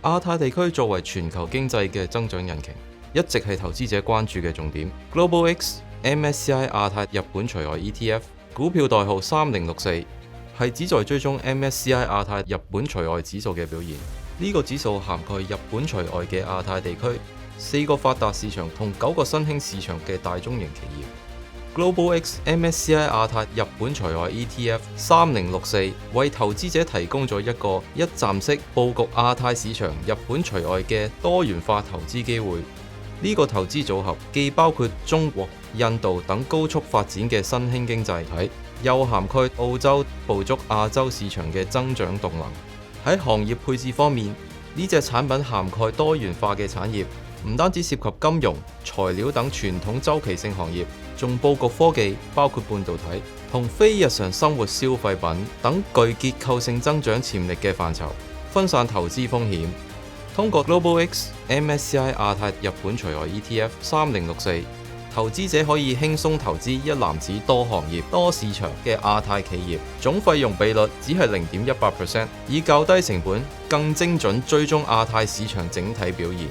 亞太地區作為全球經濟嘅增長引擎，一直係投資者關注嘅重點。Global X MSCI 亞太日本除外 ETF 股票代號3064，係旨在追蹤 MSCI 亞太日本除外指數嘅表現。呢個指數涵蓋日本除外嘅亞太地區、4個發達市場同9個新興市場嘅大中型企業。Global X MSCI 亞太日本除外 ETF 3064為投資者提供咗一個一站式佈局亞太市場日本除外嘅多元化投資機會。呢個投資組合既包括中國、印度等高速發展嘅新興經濟體，又涵蓋澳洲捕捉亞洲市場嘅增長動能。喺行業配置方面，呢隻產品涵蓋多元化嘅產業，唔單止涉及金融、材料等傳統周期性行業，仲佈局科技，包括半導體同非日常生活消費品等具結構性增長潛力嘅範疇，分散投資風險。通過 Global X MSCI 亞太日本除外 ETF 3064，投資者可以輕鬆投資一籃子多行業、多市場嘅亞太企業，總費用比率只係0.18%，以較低成本、更精準追蹤亞太市場整體表現。